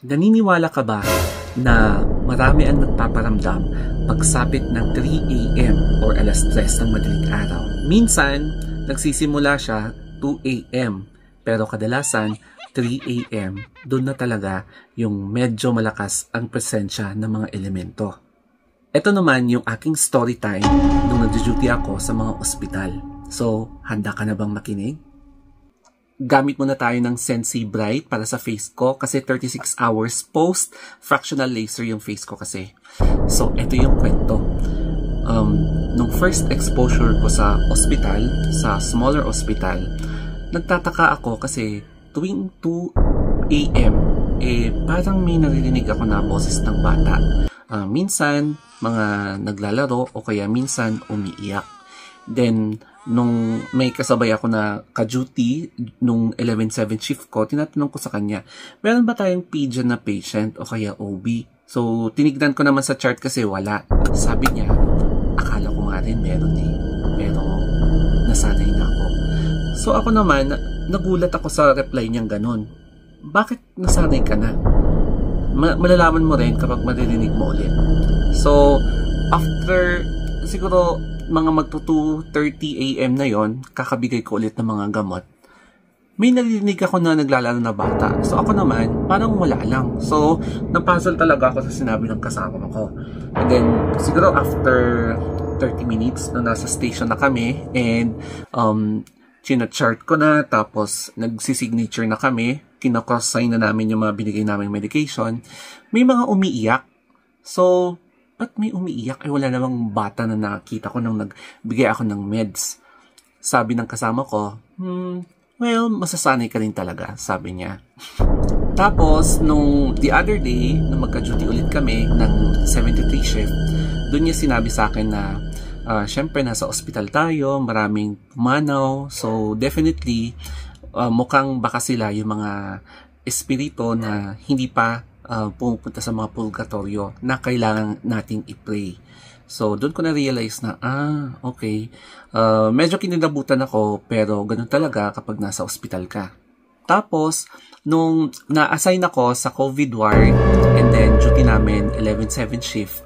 Naniniwala ka ba na marami ang nagpaparamdam pagsapit ng 3 a.m. or alas 3 ng madaling araw? Minsan, nagsisimula siya 2 a.m. pero kadalasan 3 a.m. doon na talaga yung medyo malakas ang presensya ng mga elemento. Ito naman yung aking story time nung nag-duty ako sa mga ospital. So, handa ka na bang makinig? Gamit muna tayo ng Sensi Bright para sa face ko kasi 36 hours post fractional laser yung face ko kasi. So, ito yung kwento. Nung first exposure ko sa ospital, sa smaller ospital, nagtataka ako kasi tuwing 2 a.m. Parang may naririnig ako na boses ng bata. Minsan, mga naglalaro o kaya minsan umiiyak. Then, nung may kasabay ako na ka-duty nung 11-7 shift ko, tinatanong ko sa kanya, meron ba tayong PGN na patient o kaya OB? So, tinignan ko naman sa chart kasi wala. Sabi niya, akala ko nga rin meron pero nasanay na ako. So, ako naman, nagulat ako sa reply niyang ganun. Bakit nasanay ka na? Malalaman mo rin kapag maririnig mo ulit. So, after siguro mga magto 2:30 a.m. na yon, kakabigay ko ulit ng mga gamot. May narinig ako na naglalaro na bata. So ako naman, parang wala lang. So, napuzzle talaga ako sa sinabi ng kasama ko. And then, siguro after 30 minutes, nung nasa station na kami, and china-chart ko na, tapos nagsisignature na kami, kinakross-sign na namin yung mga binigay naming medication, may mga umiiyak. So, ba't may umiiyak? Wala namang bata na nakita ko nung nagbigay ako ng meds. Sabi ng kasama ko, well, masasanay ka rin talaga, sabi niya. Tapos, nung the other day, nung magka-duty ulit kami ng 73 shift, doon niya sinabi sa akin na, syempre, nasa ospital tayo, maraming pumanaw, so definitely, mukhang baka sila yung mga espiritu na hindi pa pumupunta sa mga purgatorio na kailangan nating i-pray. So, doon ko na-realize na, okay. Medyo kinilabutan ako, pero ganun talaga kapag nasa ospital ka. Tapos, nung na-assign ako sa COVID ward, and then duty namin, 11-7 shift,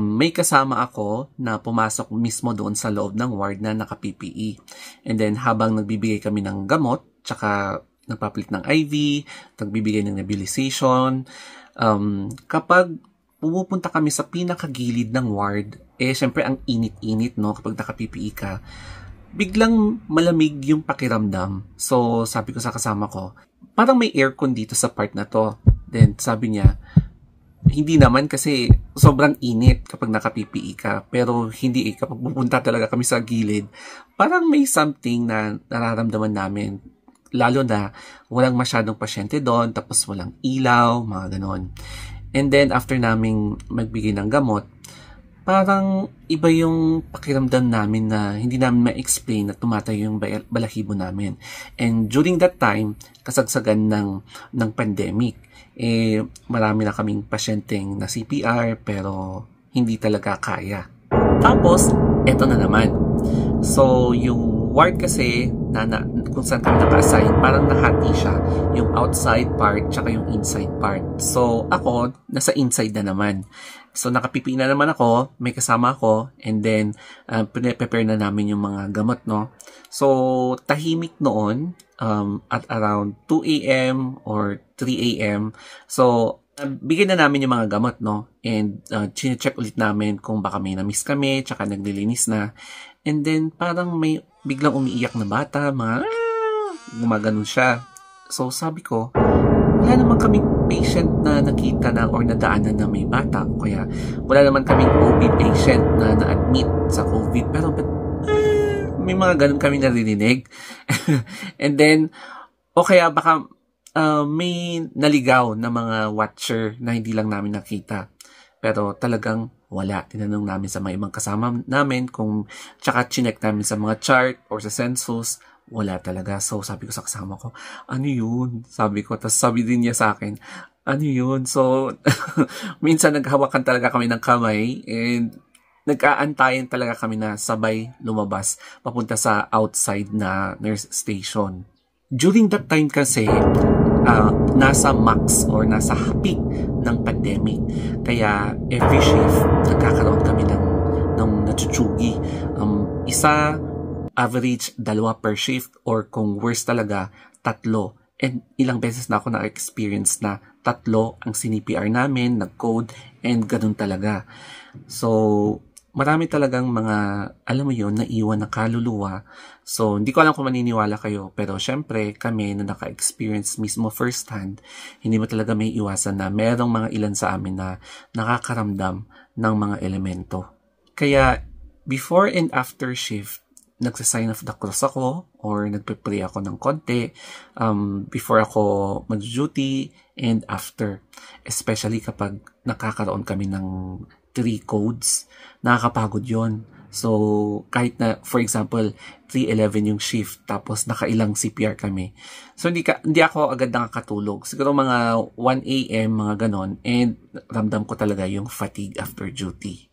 may kasama ako na pumasok mismo doon sa loob ng ward na naka-PPE. And then, habang nagbibigay kami ng gamot, tsaka nagpapalit ng IV, nagbibigay ng nebulization. Kapag pumupunta kami sa pinakagilid ng ward, syempre ang init-init, no? Kapag naka-PPE ka, biglang malamig yung pakiramdam. So, sabi ko sa kasama ko, parang may aircon dito sa part na to. Then, sabi niya, hindi naman kasi sobrang init kapag naka-PPE ka. Pero hindi kapag pupunta talaga kami sa gilid, parang may something na nararamdaman namin. Lalo na walang masyadong pasyente doon, tapos walang ilaw, mga ganon. And then, after naming magbigay ng gamot, parang iba yung pakiramdam namin na hindi namin ma-explain na tumatayo yung balahibo namin. And during that time, kasagsagan ng pandemic, marami na kaming pasyenteng na CPR, pero hindi talaga kaya. Tapos, eto na naman. So, yung ward kasi, kung saan kami naka-assign, parang nahati siya. Yung outside part, tsaka yung inside part. So, ako, nasa inside na naman. So, nakapipi na naman ako, may kasama ako, and then, prepare na namin yung mga gamot, no? So, tahimik noon, at around 2 a.m. or 3 a.m. So, bigyan na namin yung mga gamot, no? And, chine-check ulit namin kung baka may na-miss kami, tsaka naglilinis na. And then, parang may biglang umiiyak na bata, gumaganon siya. So, sabi ko, wala naman kaming patient na nakita na or nadaanan na may bata. O kaya, wala naman kaming OB patient na na-admit sa COVID. Pero, may mga ganun kami naririnig. And then, o kaya baka may naligaw na mga watcher na hindi lang namin nakita. Pero talagang wala. Tinanong namin sa mga ibang kasama namin kung tsaka chinek namin sa mga chart or sa census, wala talaga. So sabi ko sa kasama ko, ano yun? Sabi ko, tapos sabi din niya sa akin, ano yun? So minsan naghawakan talaga kami ng kamay and nag-aantayan talaga kami na sabay lumabas papunta sa outside na nurse station. During that time kasi, nasa max or nasa peak ng pandemic. Kaya every shift nagkakaroon kami ng natutsugi. Isa, average 2 per shift, or kung worst talaga 3. And ilang beses na ako na-experience na 3 ang CPR namin, nag-code, and ganun talaga. So, marami talagang mga, alam mo yun, naiwan na kaluluwa. So, hindi ko alam kung maniniwala kayo, pero syempre, kami na naka-experience mismo first hand, hindi mo talaga may iwasan na merong mga ilan sa amin na nakakaramdam ng mga elemento. Kaya, before and after shift, nagsa-sign of the cross ako or nagpe-pray ako ng konti before ako mag-duty and after. Especially kapag nakakaroon kami ng 3 codes, nakakapagod yon. So, kahit na, for example, 3:11 yung shift, tapos nakailang CPR kami. So, hindi ako agad nakakatulog. Siguro mga 1 a.m., mga ganon, and ramdam ko talaga yung fatigue after duty.